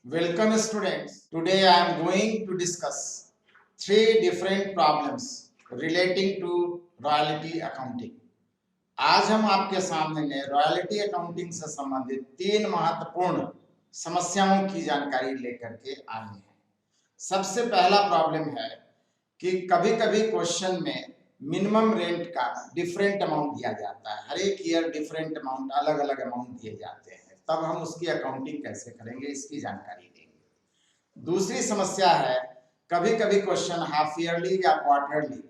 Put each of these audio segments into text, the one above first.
Welcome students. Today I am going to discuss three different problems relating to royalty accounting. आज हम आपके सामने में रॉयल्टी अकाउंटिंग से संबंधित तीन महत्वपूर्ण समस्याओं की जानकारी लेकर के आए हैं। सबसे पहला प्रॉब्लम है कि कभी-कभी क्वेश्चन में मिनिमम रेंट का डिफरेंट अमाउंट दिया जाता है। हर एक ईयर डिफरेंट अमाउंट, अलग-अलग अमाउंट दिए जाते हैं। तब हम उसकी अकाउंटिंग कैसे करेंगे, इसकी जानकारी देंगे। दूसरी समस्या है, कभी-कभी क्वेश्चन हाफ ईयरली या क्वार्टरली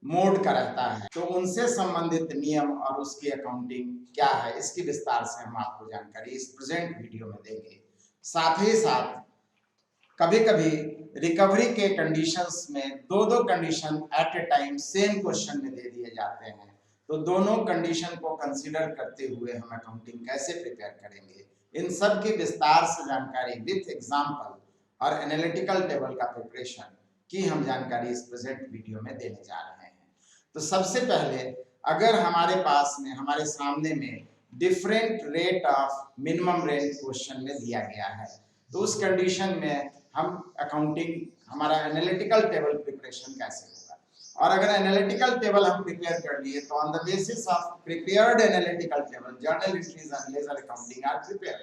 मोड का रहता है, तो उनसे संबंधित नियम और उसकी अकाउंटिंग क्या है, इसकी विस्तार से हम आपको जानकारी इस प्रेजेंट वीडियो में देंगे। साथ ही साथ कभी-कभी रिकवरी के कंडीशंस में दो condition at A time same question में दे दिए जाते हैं, तो दोनों कंडीशन को कंसीडर करते हुए हम अकाउंटिंग कैसे प्रिपेयर करेंगे, इन सब की विस्तार से जानकारी विथ एग्जाम्पल और एनालिटिकल टेबल का प्रिपरेशन की हम जानकारी इस प्रेजेंट वीडियो में देने जा रहे हैं। तो सबसे पहले अगर हमारे पास में, हमारे सामने में different rate of minimum rent question में दिया गया है, तो उस कंडीशन में हम अकाउंटिंग, हमारा एनालिटिकल टेबल प्रिपरेशन कैसे होगा। और अगर एनालिटिकल टेबल हम प्रिपेयर कर लिए तो on the basis of prepared analytical table journal entries and ledger accounting are prepared,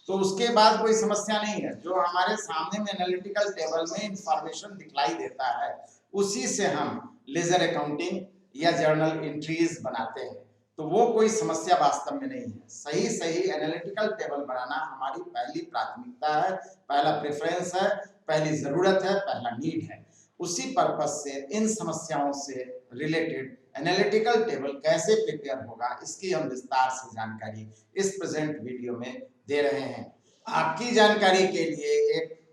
तो उसके बाद कोई समस्या नहीं है। जो हमारे सामने में एनालिटिकल टेबल में इंफॉर्मेशन दिखलाई देता है, उसी से हम लेजर अकाउंटिंग या जर्नल एंट्रीज बनाते हैं, तो वो कोई समस्या वास्तव में नहीं है। सही सही एनालिटिकल टेबल बनाना हमारी पहली प्राथमिकता है, पहला प्रेफरेंस है, पहली जरूरत है, पहला नीड है। उसी पर्पस से इन समस्याओं से रिलेटेड एनालिटिकल टेबल कैसे प्रिपेयर होगा, इसकी हम विस्तार से जानकारी इस प्रेजेंट वीडियो में दे रहे हैं। आपकी जानकारी के लिए एक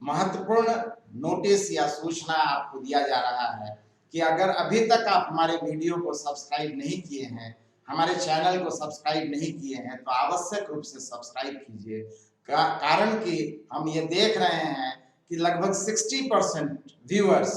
महत्वपूर्ण नोटिस या सूचना आपको दिया जा रहा है कि अगर अभी तक आप हमारे वीडियो को सब्सक्राइब नहीं किए हैं, हमारे चैनल को सब्सक्राइब नहीं किए हैं, तो आवश्यक रूप से सब्सक्राइब कीजिए। कारण कि हम ये देख रहे हैं कि लगभग 60% व्यूअर्स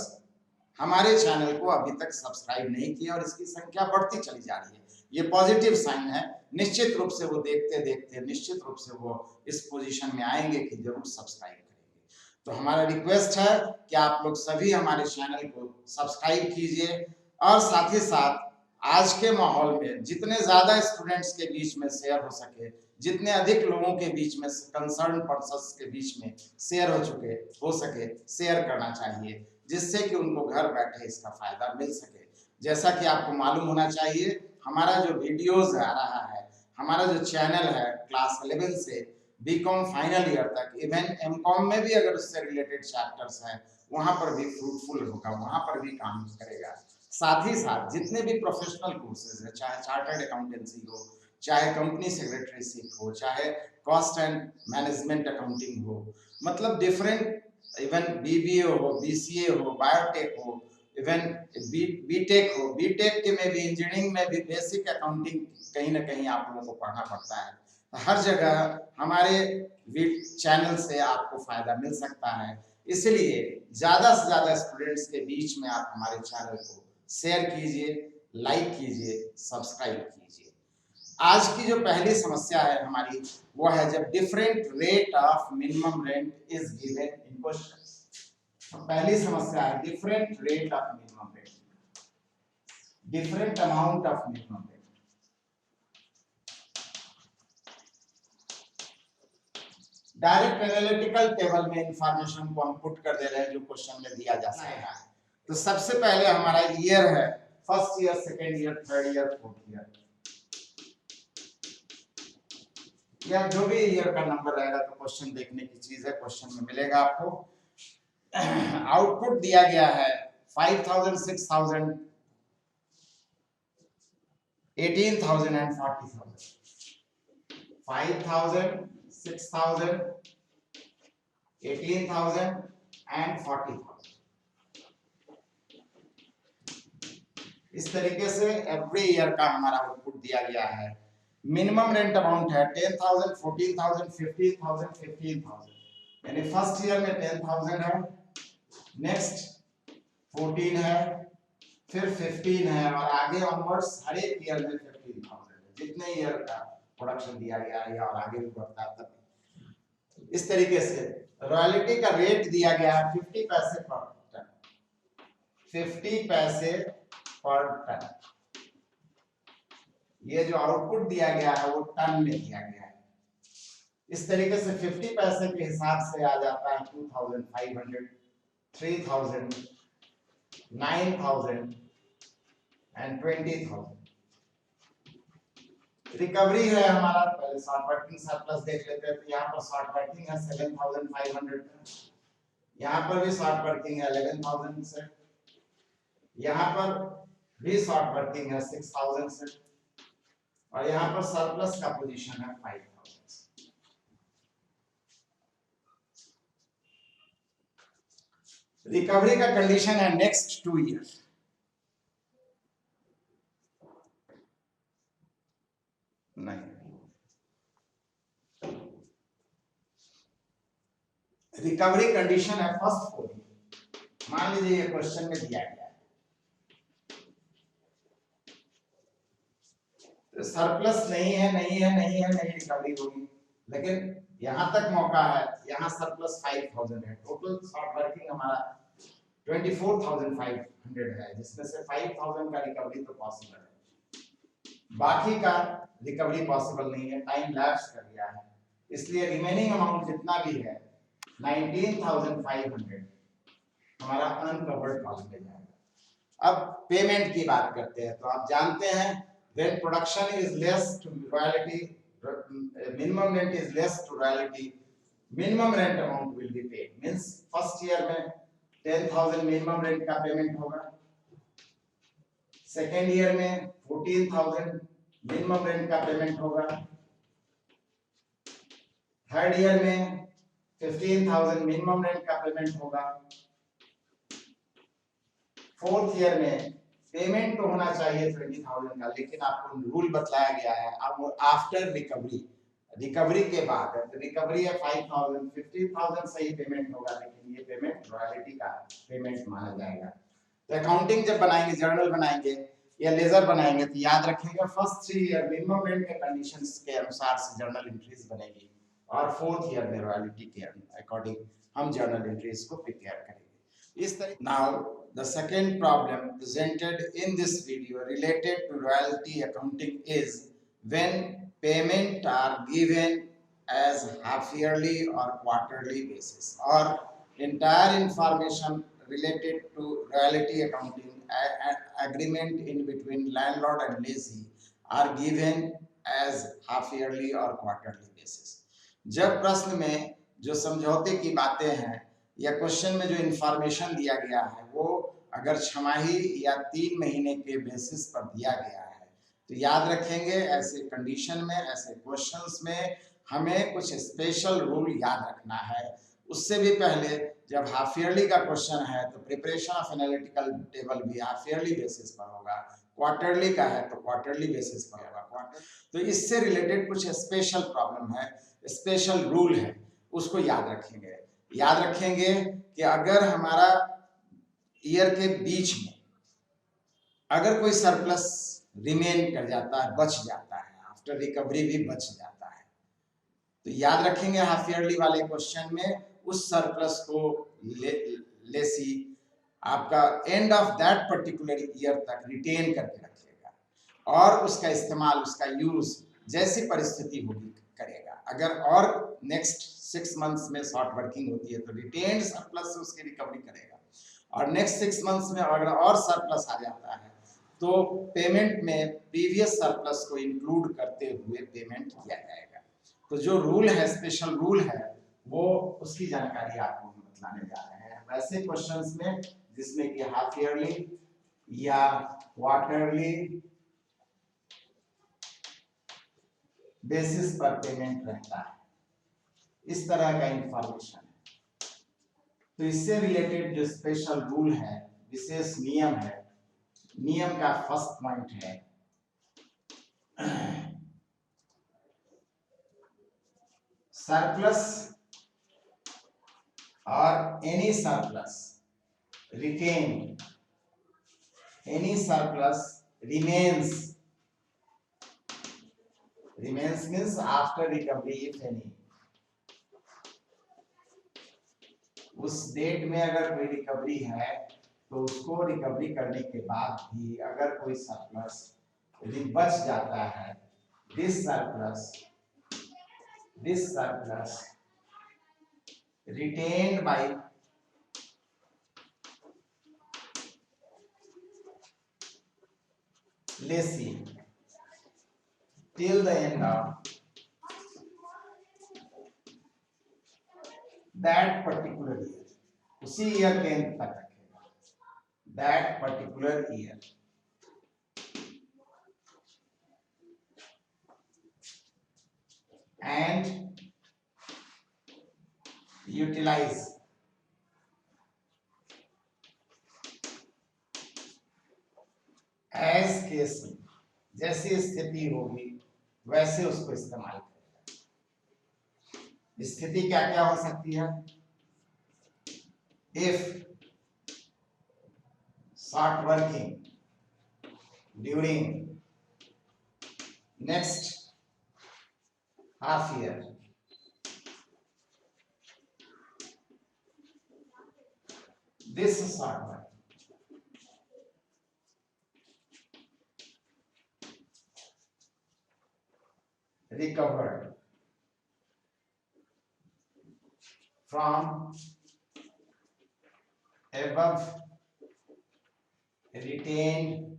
हमारे चैनल को अभी तक सब्सक्राइब नहीं किए और इसकी संख्या बढ़ती चली जा रही है। ये पॉजिटिव साइन है। निश्चित रूप से वो देखते देखते निश्चित रूप से वो इस पोजीशन में आएंगे कि जरूर सब्सक्राइब करेंगे। तो हमारा रिक्वेस्ट है कि आप लोग सभी हमारे चैनल को सब्सक्राइब कीजिए और साथ ही साथ आज के माहौल में जितने ज्यादा स्टूडेंट्स के बीच में शेयर हो सके, जितने अधिक लोगों के बीच में, कंसर्न पर्सन्स के बीच में शेयर हो सके शेयर करना चाहिए, जिससे कि उनको घर बैठे इसका फायदा मिल सके। जैसा कि आपको मालूम होना चाहिए, हमारा जो वीडियोस आ रहा है, हमारा जो चैनल है क्लास 11 से बीकॉम फाइनल ईयर तक, इवन एमकॉम में भी अगर उससे रिलेटेड चैप्टर्स हैं, वहां पर भी फ्रूटफुल होगा, वहां पर भी काम करेगा। साथ ही साथ जितने भी प्रोफेशनल कोर्सेज है, चाहे चार्टर्ड अकाउंटेंसी हो, चाहे कंपनी सेक्रेटरीशिप हो, चाहे कॉस्ट एंड मैनेजमेंट अकाउंटिंग हो, मतलब डिफरेंट, इवन बीबीए हो, बीसीए हो, बायोटेक हो, इवन बीटेक हो, बीटेक के में भी, इंजीनियरिंग में भी बेसिक अकाउंटिंग कहीं ना कहीं आप लोगों को पढ़ना पड़ता है। हर जगह हमारे चैनल से आपको फायदा मिल सकता है, इसलिए ज्यादा से ज्यादा स्टूडेंट्स के बीच में आप हमारे चैनल को शेयर कीजिए, लाइक कीजिए, सब्सक्राइब कीजिए। आज की जो पहली समस्या है हमारी, वो है जब different rate of minimum rent is given in question. तो पहली समस्या है different rate of minimum rent, different amount of minimum rent. Direct analytical table में इंफॉर्मेशन को हम पुट कर दे रहे हैं जो क्वेश्चन में दिया जा सकता है। तो सबसे पहले हमारा ईयर है, first year, second year, third year, fourth year, या जो भी ईयर का नंबर रहेगा, तो क्वेश्चन देखने की चीज है, क्वेश्चन में मिलेगा आपको। आउटपुट दिया गया है 5000, 6000, 18000 एंड 40000। 5000, 6000, 18000 एंड 40000। इस तरीके से एवरी ईयर का हमारा आउटपुट दिया गया है। मिनिमम रेंट अमाउंट है 10,000, 14,000, 15,000, 15,000, यानी फर्स्ट ईयर में 10,000 है, नेक्स्ट 14 है, फिर 15 है, और आगे ऑनवर्ड्स हर एक ईयर में 15,000 है। जितने ईयर का प्रोडक्शन दिया गया है और आगे भी बढ़ता है। इस तरीके से रॉयल्टी का रेट दिया गया है 50 पैसे पर टन, 50 पैसे पर टन। ये जो आउटपुट दिया गया है वो टन में दिया गया है। इस तरीके से 50 पैसे के हिसाब से आ जाता है 2500, 3000, 9000 एंड 20000। रिकवरी है हमारा, पहले शॉर्ट वर्किंग सरप्लस देख लेते हैं। तो यहाँ पर शॉर्ट वर्किंग है 7500, यहाँ पर भी शॉर्ट वर्किंग है 11000 से, यहाँ पर भी शॉर्ट वर्किंग है 6000 से, और यहाँ पर सरप्लस का पोजीशन है 5000। रिकवरी का कंडीशन है नेक्स्ट 2 ईयर। नहीं, रिकवरी कंडीशन है फर्स्ट 4 ईयर। मान लीजिए ये क्वेश्चन में दिया गया है तो सरप्लस नहीं है, नहीं रिकवरी होगी, लेकिन यहां तक मौका है। यहाँ सरप्लस 5000 है, टोटल शॉर्ट वर्किंग हमारा 24500 है, जिसमें से 5000 का रिकवरी तो पॉसिबल है, बाकी का रिकवरी पॉसिबल नहीं है, टाइम लैप्स कर गया है। इसलिए रिमेनिंग अमाउंट जितना भी है 19500 हमारा अनकवर्ड कॉस्ट में जाएगा। अब पेमेंट की बात करते हैं। तो आप जानते हैं when production is less to royalty, minimum rent is less to royalty, minimum rent amount will be paid, means first year में 10,000 minimum rent का पेमेंट होगा, सेकेंड ईयर में 14,000 मिनिमम रेंट का पेमेंट होगा, थर्ड ईयर में 15,000 minimum rent का payment होगा, fourth year में पेमेंट तो होना चाहिए 20,000 का, लेकिन आपको रूल बताया गया है अब आफ्टर रिकवरी, रिकवरी के बाद है। तो रिकवरी है 5,000, 50,000 सही पेमेंट होगा, लेकिन ये पेमेंट रॉयल्टी का पेमेंट माना जाएगा। तो अकाउंटिंग जब बनाएंगे, जर्नल बनाएंगे या लेजर बनाएंगे, तो याद रखेंगे फर्स्ट 3 ईयर मिनिमम रेंट के कंडीशंस के अनुसार से जर्नल एंट्रीज बनेगी, और फोर्थ ईयर में रॉयल्टी के अकॉर्डिंग हम जर्नल एंट्रीज को प्रिपेयर करेंगे। इस तरह now the second problem presented in this video related to royalty accounting is when payment are given as half yearly or quarterly basis, or entire information related to royalty accounting agreement in between landlord and lessee are given as half yearly or quarterly basis। जब प्रश्न में जो समझौते की बातें हैं या question में जो इंफॉर्मेशन दिया गया है वो अगर छमाही या 3 महीने के बेसिस पर दिया गया है, तो याद रखेंगे ऐसे कंडीशन में, ऐसे क्वेश्चंस में हमें कुछ स्पेशल रूल याद रखना है। उससे भी पहले जब हाफ ईयरली का क्वेश्चन है तो प्रिपरेशन ऑफ एनालिटिकल टेबल भी हाफ ईयरली बेसिस पर होगा, क्वार्टरली का है तो क्वार्टरली बेसिस पर होगा। तो इससे रिलेटेड कुछ स्पेशल प्रॉब्लम है, स्पेशल रूल है, उसको याद रखेंगे। याद रखेंगे कि अगर हमारा ईयर के बीच में अगर कोई सरप्लस रिमेन कर जाता है, बच जाता है, आफ्टर रिकवरी भी बच जाता है, तो याद रखेंगे हाफ ईयरली वाले क्वेश्चन में उस सरप्लस को लेसी आपका end of that particular year तक रिटेन करके रखेगा, और उसका इस्तेमाल, उसका यूज जैसी परिस्थिति होगी करेगा। अगर और नेक्स्ट 6 मंथ्स में शॉर्ट वर्किंग होती है तो रिटेन्ड सरप्लस से उसकी रिकवरी करेगा, और नेक्स्ट 6 मंथ्स में अगर और सरप्लस आ जाता है तो पेमेंट में प्रीवियस सरप्लस को इंक्लूड करते हुए पेमेंट किया जाएगा। तो जो रूल है, स्पेशल रूल है, वो उसकी जानकारी आपको बताने जा रहे हैं। वैसे क्वेश्चंस में जिसमें कि हाफ ईयरली या क्वार्टरली बेसिस पर पेमेंट रहता है, इस तरह का इंफॉर्मेशन है। तो इससे रिलेटेड जो स्पेशल रूल है, विशेष नियम है, नियम का फर्स्ट पॉइंट है सरप्लस और any surplus retain, any surplus remains means after recovery if any, उस डेट में अगर कोई रिकवरी है तो उसको रिकवरी करने के बाद भी अगर कोई सरप्लस बच जाता है, this surplus retained by lessee till the end of that particular year, उसी ईयर के एंड तक रखेगा, that particular year, and utilize as case, जैसी स्थिति होगी वैसे उसको इस्तेमाल करेगा। स्थिति क्या क्या हो सकती है? If start working during next half year, this start working recovered from above retained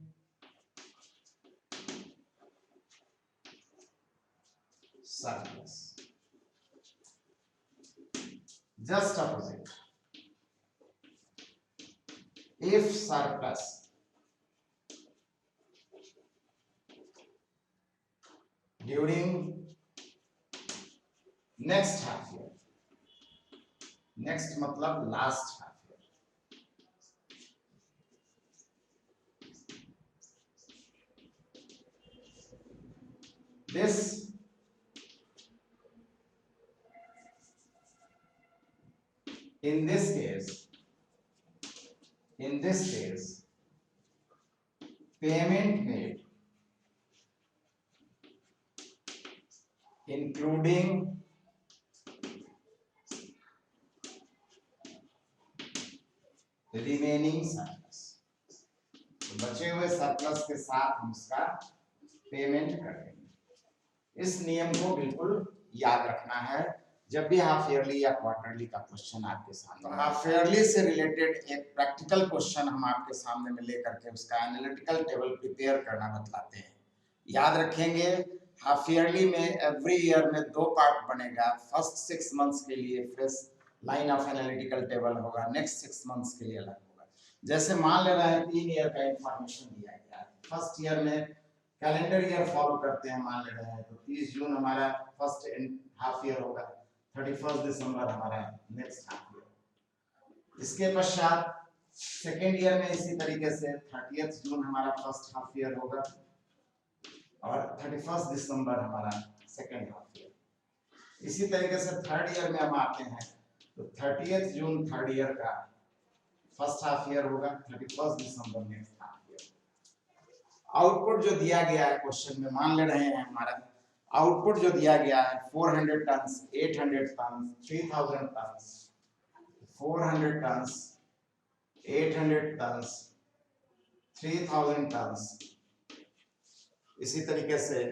surplus. Just opposite. If surplus during next half year, next मतलब last half year, this in this case payment made including remaining surplus, तो बचे हुए surplus के साथ हम उसका payment कर देंगे। इस नियम को बिल्कुल याद रखना है जब भी हाफ ईयरली या क्वार्टरली का क्वेश्चन आपके सामने। हाफ ईयरली से रिलेटेड एक प्रैक्टिकल क्वेश्चन हम आपके सामने में लेकर के उसका एनालिटिकल टेबल प्रिपेयर करना बतलाते हैं। याद रखेंगे हाफ ईयरली में एवरी ईयर में दो पार्ट बनेगा। फर्स्ट 6 मंथ्स के लिए fresh line of analytical table होगा, नेक्स्ट 6 मंथ्स के लिए अलग होगा। जैसे मान ले रहा है 3 ईयर का इंफॉर्मेशन दिया गया है। फर्स्ट ईयर में कैलेंडर ईयर फॉलो करते हैं, मान ले रहे हैं तो 30 जून हमारा फर्स्ट हाफ ईयर होगा, 31 दिसंबर हमारा नेक्स्ट हाफ ईयर। इसके पश्चात सेकेंड ईयर में इसी तरीके से 30 जून हमारा फर्स्ट हाफ ईयर होगा और 31 दिसंबर हमारा सेकेंड हाफ ईयर। इसी तरीके से थर्ड ईयर में हम आते हैं तो 30 जून थर्ड ईयर का फर्स्ट हाफ ईयर होगा, 31 दिसंबर नेक्स्ट हाफ ईयर। आउटपुट जो दिया गया है क्वेश्चन में, मान ले रहे हैं हमारा आउटपुट जो दिया गया है 400 tons, 800 tons, 3000 tons, 400 tons, 800 tons, 3000 tons. इसी तरीके से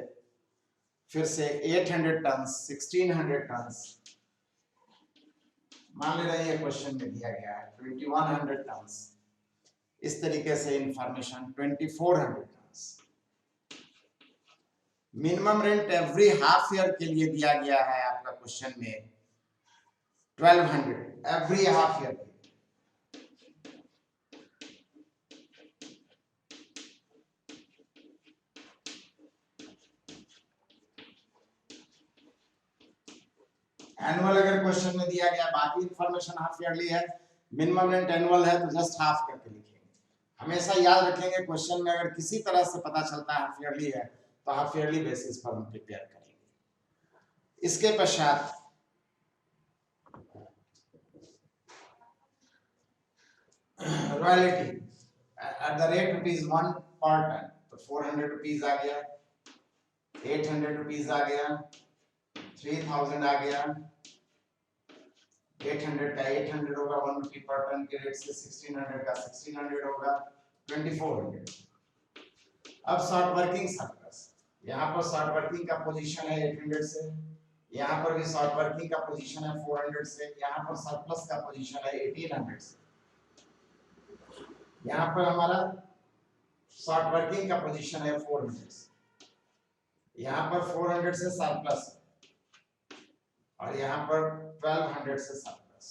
फिर से 800 टन्स, 1600 टन्स, मान ले रहे हैं क्वेश्चन में दिया गया है 2100 टन्स। इस तरीके से information 2400 tons. Minimum rent every half year के लिए दिया गया है आपका क्वेश्चन में 1200 एवरी हाफ ईयर। एनुअल अगर क्वेश्चन में दिया गया, बाकी इंफॉर्मेशन हाफ ईयरली है, मिनिमम रेंट एनुअल है तो जस्ट हाफ करके लिखेंगे। हमेशा याद रखेंगे क्वेश्चन में अगर किसी तरह से पता चलता है हाफ ईयरली है तो हाफ ईयरली बेसिस पर हम प्रिपेयर करेंगे। इसके पश्चात रॉयल्टी एट द रेट ₹1 पर टन, तो 400 रुपीज आ गया, 800 रुपीज आ गया, 3000 आ गया, 800 का 800 होगा, 1 रुपी पर टन के रेट से, 1600 का 1600 होगा, 2400। अब शॉर्ट वर्किंग सरप्लस, यहाँ पर शॉर्ट वर्किंग का पोजीशन है 800 से, यहाँ पर भी शॉर्ट वर्किंग का पोजीशन है 400 से, यहाँ पर सरप्लस का पोजीशन है 1800 से, यहाँ पर हमारा शॉर्ट वर्किंग का पोजीशन है 400 से, यहाँ पर 400 से सरप्लस और यहाँ पर 1200 से सरप्लस।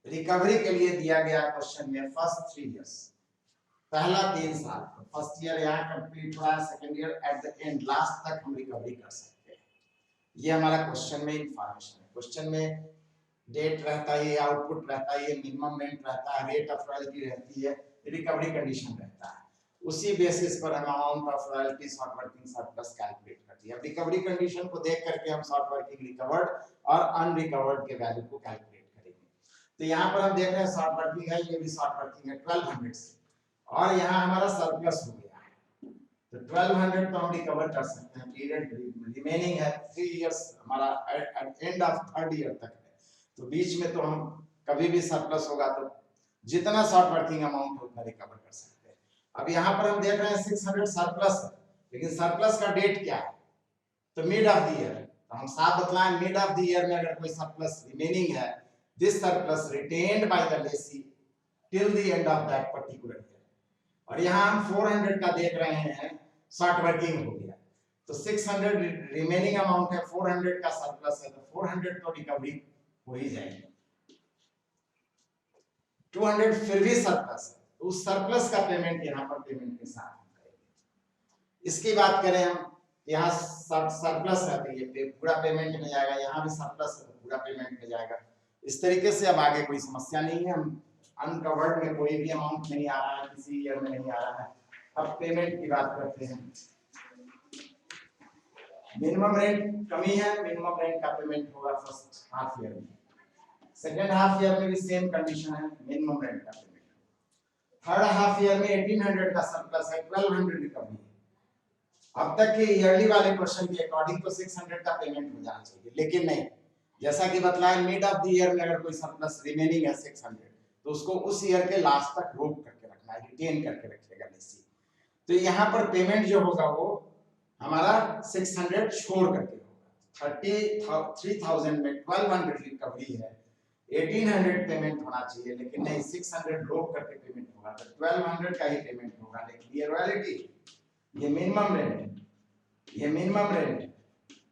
रिकवरी के लिए दिया गया क्वेश्चन में फर्स्ट 3 इयर्स, पहला 3 साल, फर्स्ट ईयर यहाँ कंप्लीट हुआ, second year at the end last तक हम रिकवरी कर सकते हैं। ये हमारा क्वेश्चन में इंफॉर्मेशन है। क्वेश्चन में डेट रहता है, आउटपुट रहता है, मिनिमम रेंट रहता है, रेट ऑफ रॉयल्टी रहती है, रिकवरी कंडीशन रहता है। उसी बेसिस पर हम amount of royalty short working surplus calculate करती है। रिकवरी कंडीशन को देख करके हम शॉर्ट वर्किंग रिकवर्ड और अनरिकवर्ड के वैल्यू को कैलकुलेट करेंगे। तो यहाँ पर हम देख रहे हैं शॉर्ट वर्किंग है, ये भी शॉर्ट वर्किंग है 1200 से, और यहाँ हमारा सरप्लस हो गया है, तो 1200 तो हम रिकवर कर सकते हैं। पीरियड रिमेनिंग है 3 इयर्स, हमारा एंड ऑफ थर्ड ईयर तक है, तो बीच में तो हम कभी भी सरप्लस होगा तो जितना शॉर्ट वर्किंग अमाउंट होगा रिकवर कर सकते हैं। अब यहाँ पर हम देख रहे हैं 600 सरप्लस है, लेकिन सरप्लस का डेट क्या है, तो मिड ऑफ द ईयर। तो हम साफ बतलाएं, मिड ऑफ द ईयर में अगर कोई सरप्लस रिमेनिंग है, this surplus retained by the Lesi till the end of that particular year. और यहाँ हम 400 का देख रहे हैं, शॉर्ट वर्किंग हो गया, तो 600 रिमेनिंग अमाउंट है, 400 का सरप्लस है, तो 400 तो रिकवरी हो ही जाएगी। 200 फिर भी सरप्लस है, तो उस सरप्लस का पेमेंट यहाँ पर पेमेंट के साथ करेंगे। इसकी बात करें हम, यहाँ सरप्लस है तो ये पूरा पेमेंट में जाएगा, यहाँ भी सरप्लस है तो पूरा पेमेंट में जाएगा। इस तरीके से अब आगे कोई समस्या नहीं है, हम अनकवर्ड में कोई भी अमाउंट नहीं आ रहा है, किसी ईयर में नहीं आ रहा है। अब पेमेंट की बात करते हैं। मिनिमम रेंट कमी है, मिनिमम रेंट का पेमेंट होगा फर्स्ट हाफ ईयर में, सेकेंड हाफ ईयर में भी सेम कंडीशन है, मिनिमम रेंट का पेमेंट। थर्ड हाफ ईयर में 1800 का सरप्लस है, 1200 रिकवरी है। अब तक के ईयरली वाले क्वेश्चन के अकॉर्डिंग तो 600 का पेमेंट हो जाना चाहिए, लेकिन नहीं, जैसा कि बतलाया मिड ऑफ द ईयर में अगर कोई सरप्लस रिमेनिंग है 600, तो उसको उस ईयर के लास्ट तक रोक करके रखना है, रिटेन करके रखेगा लेसी। तो यहाँ पर पेमेंट जो होगा वो हमारा 600 छोड़ करके होगा। 3000 में 1200 रिकवरी है, 1800 पेमेंट होना चाहिए, लेकिन नहीं, 600 रोक करके पेमेंट होगा, तो 1200 का ही पेमेंट होगा। लेकिन ये रॉयल्टी, ये मिनिमम रेंट, ये मिनिमम रेंट,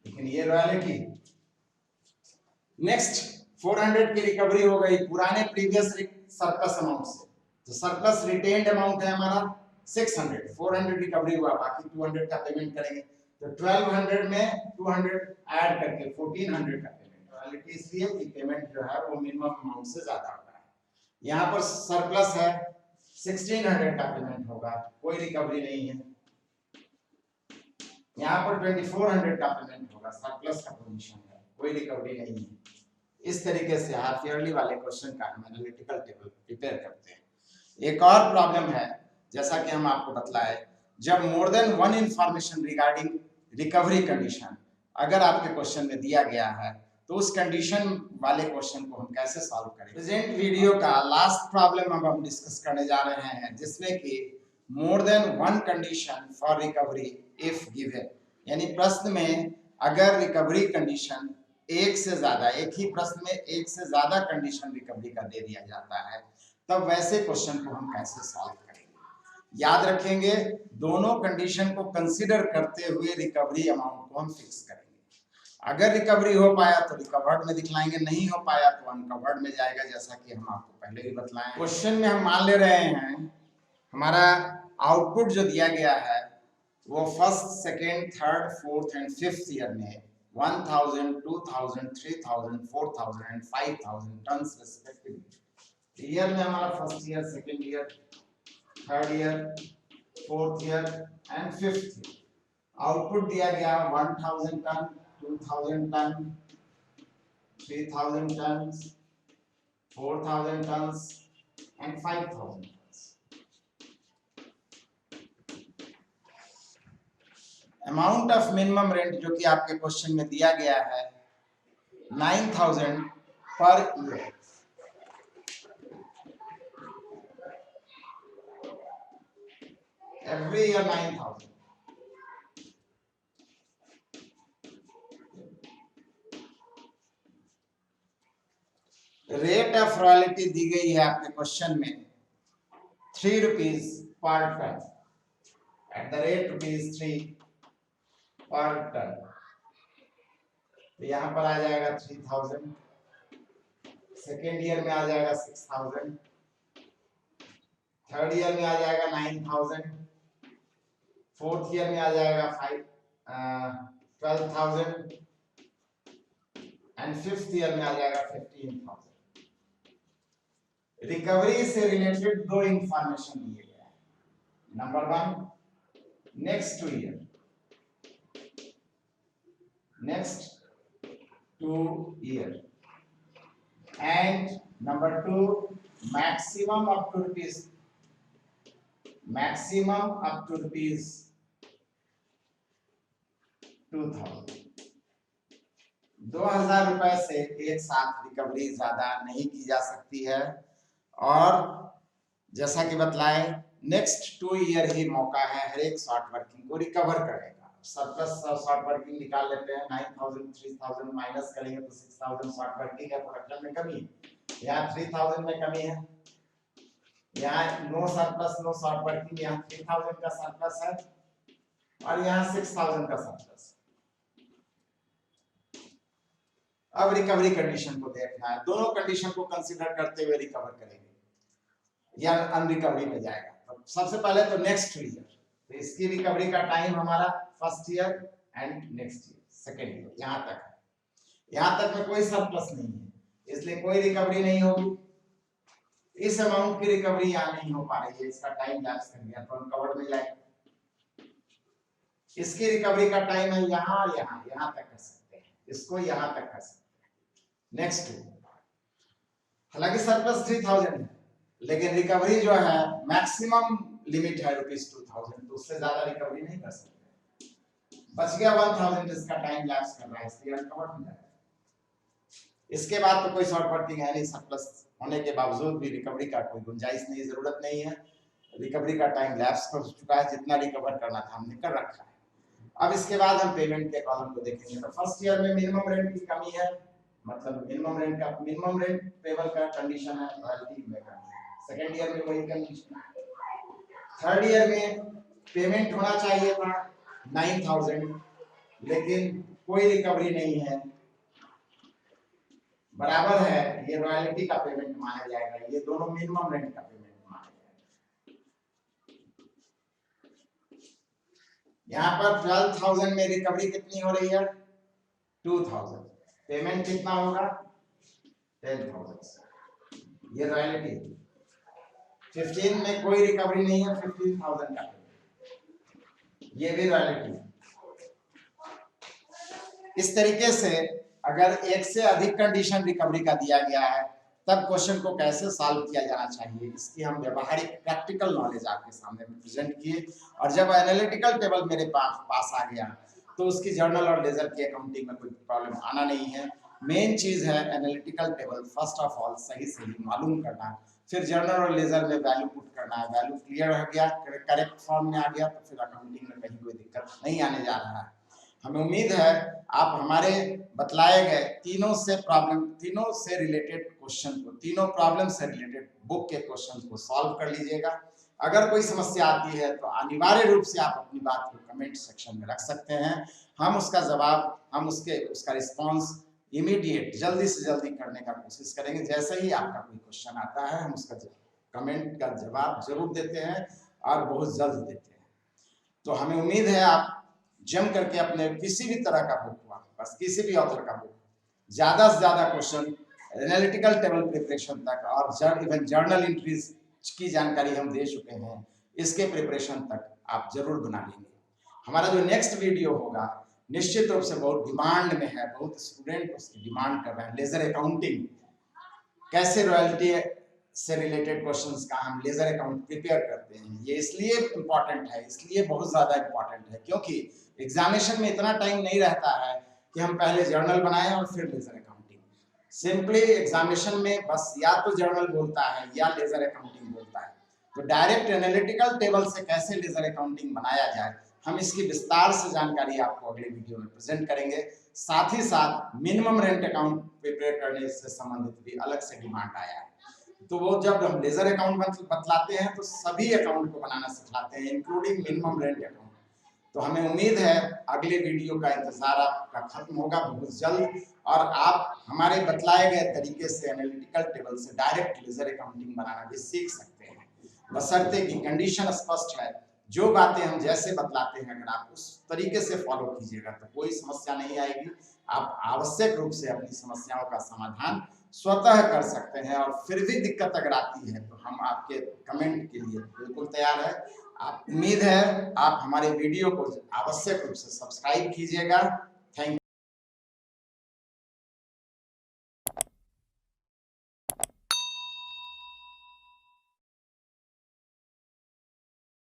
लेकिन ये रॉयल्टी। नेक्स्ट 400 की रिकवरी हो गई पुराने प्रीवियस सरप्लस अमाउंट से, तो सरप्लस रिटेन्ड अमाउंट है हमारा 600, 400 रिकवरी हुआ, बाकी 200 का पेमेंट करेंगे, तो 1200 में 200 ऐड करके 1400 का पेमेंट। रॉयल्टी इसलिए कि पेमेंट जो है वो मिनिमम अमाउंट से ज्यादा होता है। यहाँ पर सरप्लस है, 1600 का पेमेंट होगा, कोई रिकवरी नहीं है। यहाँ पर 2400 का पेमेंट होगा, सरप्लस का पोजीशन है, कोई रिकवरी नहीं है। इस तरीके से हाफ ईयरली वाले क्वेश्चन का हम एनालिटिकल टेबल प्रिपेयर करते हैं। एक और प्रॉब्लम है, जैसा कि हम आपको बतलाए, जब more than one information regarding recovery condition अगर आपके क्वेश्चन में दिया गया है, तो उस कंडीशन वाले क्वेश्चन को हम कैसे सॉल्व करें। प्रेजेंट वीडियो का लास्ट प्रॉब्लम अब हम डिस्कस करने जा रहे हैं, जिसमें कि more than one condition for recovery if given, यानी प्रश्न में अगर रिकवरी कंडीशन एक से ज्यादा, एक ही प्रश्न में एक से ज्यादा कंडीशन रिकवरी का दे दिया जाता है, तब वैसे क्वेश्चन को हम कैसे सॉल्व करेंगे। याद रखेंगे, दोनों कंडीशन को कंसीडर करते हुए रिकवरी अमाउंट को हम फिक्स करेंगे। अगर रिकवरी हो पाया तो रिकवर्ड में दिखलाएंगे, नहीं हो पाया तो अनकवर्ड में जाएगा, जैसा कि हम आपको पहले भी बतलाए। क्वेश्चन में हम मान ले रहे हैं हमारा आउटपुट जो दिया गया है वो first, second, third, fourth and fifth year में 1000, 2000, 3000, 4000 एंड 5000 टन्स रिस्पेक्टिवली। ईयर में हमारा first year, second year, third year, fourth year and fifth year. Output दिया गया 1000 ton, 2000 ton, 3000 ton, 4000 ton and 5000। Amount of minimum rent जो कि आपके question में दिया गया है 9000 पर year. Every year 9,000। Rate of royalty दी गई है आपके क्वेश्चन में 3 rupees per ton, at the rate ₹3 पर टन। तो यहाँ पर आ जाएगा 3,000, सेकेंड ईयर में आ जाएगा 6,000, थर्ड ईयर में आ जाएगा 9,000, फोर्थ ईयर में आ जाएगा 12,000 एंड फिफ्थ ईयर में आ जाएगा 15,000। रिकवरी से रिलेटेड दो इंफॉर्मेशन दिए गए हैं। Number 1, next 2 year, next 2 year, and number 2, maximum up to rupees 2,000। 2,000 रुपए से एक साथ रिकवरी ज्यादा नहीं की जा सकती है, और जैसा कि बतलाए नेक्स्ट 2 ईयर ही मौका है हर एक शॉर्ट वर्किंग को रिकवर करने का। सरप्लस शॉर्ट वर्किंग निकाल लेते हैं, 9,000 3,000 माइनस करेंगे तो 6,000 शॉर्ट वर्किंग है, प्रोडक्शन में कमी है, यहाँ 3,000 में कमी है, यहाँ no surplus no short working, यहाँ 3,000 का सरप्लस है और यहाँ 6,000 का सरप्लस। अब रिकवरी कंडीशन को देखना है, दोनों कंडीशन को कंसीडर करते हुए रिकवर करेंगे या अनरिकवरी में जाएगा। तो सबसे पहले तो नेक्स्ट ईयर, तो इसकी रिकवरी का टाइम हमारा first year and next year second year, यहाँ तक है। यहाँ तक में कोई सरप्लस नहीं है, इसलिए कोई रिकवरी नहीं होगी। इस अमाउंट की रिकवरी यहाँ नहीं हो पा रही है, इसका टाइम लैप्स कर गया तो अनकवर्ड में जाएगा। इसकी रिकवरी का टाइम है यहाँ और यहाँ तक कर सकते हैं, इसको यहाँ तक कर सकते हैं। नेक्स्ट, हालांकि सरप्लस 3,000 है, लेकिन रिकवरी जो है मैक्सिमम लिमिट है ₹2,000, तो उससे ज्यादा रिकवरी नहीं कर सकते। बच गया 1,000, जिसका टाइम लैप्स कर रहा है, इसलिए अनकवर्ड हो जाएगा। इसके बाद तो कोई शॉर्ट वर्किंग है नहीं, सरप्लस होने के बावजूद भी रिकवरी का कोई गुंजाइश नहीं, जरूरत नहीं है। रिकवरी का टाइम लैप्स कर चुका है, जितना रिकवर करना था हमने कर रखा है। अब इसके बाद हम पेमेंट के कॉलम को देखेंगे। तो फर्स्ट ईयर में मिनिमम रेंट की कमी है, मतलब मिनिमम रेंट पेबल का कंडीशन है, रॉयल्टी में कमी। सेकंड ईयर में वही कंडीशन है। थर्ड ईयर में पेमेंट होना चाहिए था 9,000, लेकिन कोई रिकवरी नहीं है, बराबर है, ये रॉयल्टी का पेमेंट माना जाएगा, ये दोनों मिनिमम रेंट का पेमेंट माना जाएगा। यहाँ पर 12,000 में रिकवरी कितनी हो रही है? 2,000। पेमेंट कितना होगा? 10,000। ये रॉयल्टी। 15 में कोई रिकवरी नहीं है, 15,000 का पेमेंट, ये भी रॉयल्टी। इस तरीके से अगर एक से अधिक कंडीशन रिकवरी का दिया गया है, तब क्वेश्चन को कैसे सॉल्व किया जाना चाहिए, इसकी हम व्यवहारिक प्रैक्टिकल नॉलेज आपके सामने प्रेजेंट किए। और जब एनालिटिकल टेबल मेरे पास आ गया, तो उसकी जर्नल और लेजर की अकाउंटिंग में कोई प्रॉब्लम आना नहीं है। मेन चीज है analytical table first of all सही मालूम करना, फिर जर्नल और लेजर में वैल्यू पुट करना है। वैल्यू क्लियर हो गया, करेक्ट फॉर्म में आ गया, तो फिर अकाउंटिंग में कहीं कोई दिक्कत नहीं आने जा रहा है। हमें उम्मीद है आप हमारे बतलाए गए तीनों से रिलेटेड क्वेश्चन को, तीनों प्रॉब्लम से रिलेटेड बुक के क्वेश्चन को सॉल्व कर लीजिएगा। अगर कोई समस्या आती है तो अनिवार्य रूप से आप अपनी बात को कमेंट सेक्शन में रख सकते हैं। हम उसका जवाब, हम उसका रिस्पांस इमीडिएट जल्दी से जल्दी करने का कोशिश करेंगे। जैसे ही आपका कोई क्वेश्चन आता है, हम उसका कमेंट का जवाब जरूर देते हैं और बहुत जल्द देते हैं। तो हमें उम्मीद है आप जम करके अपने किसी भी तरह का बुक हुआ, बस किसी भी ऑथर का बुक, ज्यादा से ज्यादा क्वेश्चन एनालिटिकल टेबल प्रिपरेशन तक और इवन जर्नल एंट्रीज की जानकारी हम दे चुके हैं, इसके प्रिपरेशन तक आप जरूर बना लेंगे। हमारा जो नेक्स्ट वीडियो होगा निश्चित रूप से बहुत डिमांड में है, बहुत स्टूडेंट उसकी डिमांड कर रहे हैं। लेजर अकाउंटिंग, कैसे रॉयल्टी से रिलेटेड क्वेश्चंस का हम लेजर अकाउंट प्रिपेयर करते हैं। ये इसलिए इम्पोर्टेंट है, इसलिए बहुत ज्यादा इम्पोर्टेंट है, क्योंकि एग्जामिनेशन में इतना टाइम नहीं रहता है कि हम पहले जर्नल बनाएं और फिर लेजर अकाउंटिंग। सिंपली एग्जामिनेशन में बस या तो जर्नल बोलता है या लेजर अकाउंटिंग बोलता है। तो डायरेक्ट एनालिटिकल टेबल से कैसे लेजर अकाउंटिंग बनाया जाए, हम इसकी विस्तार से जानकारी आपको अगले वीडियो में प्रेजेंट करेंगे। साथ ही साथ मिनिमम रेंट अकाउंट प्रिपेयर करने से संबंधित भी अलग से डिमांड आया है। तो वो जब हम लेजर अकाउंट बतलाते हैं तो सभी अकाउंट को बनाना सिखाते हैं, इंक्लूडिंग मिनिमम रेंट अकाउंट। तो हमें उम्मीद है अगले वीडियो का इंतजार आपका खत्म होगा बहुत जल्द, और आप हमारे बतलाए गए तरीके से एनालिटिकल टेबल से डायरेक्ट लेजर अकाउंटिंग बनाना भी सीख सकते हैं, बशर्ते कि कंडीशन स्पष्ट है। जो बातें हम जैसे बतलाते हैं अगर आप उस तरीके से फॉलो कीजिएगा तो कोई समस्या नहीं आएगी। आप आवश्यक रूप से अपनी समस्याओं का समाधान स्वतः कर सकते हैं, और फिर भी दिक्कत अगर आती है तो हम आपके कमेंट के लिए बिल्कुल तैयार है। आप उम्मीद है आप हमारे वीडियो को आवश्यक रूप से सब्सक्राइब कीजिएगा। Thank you.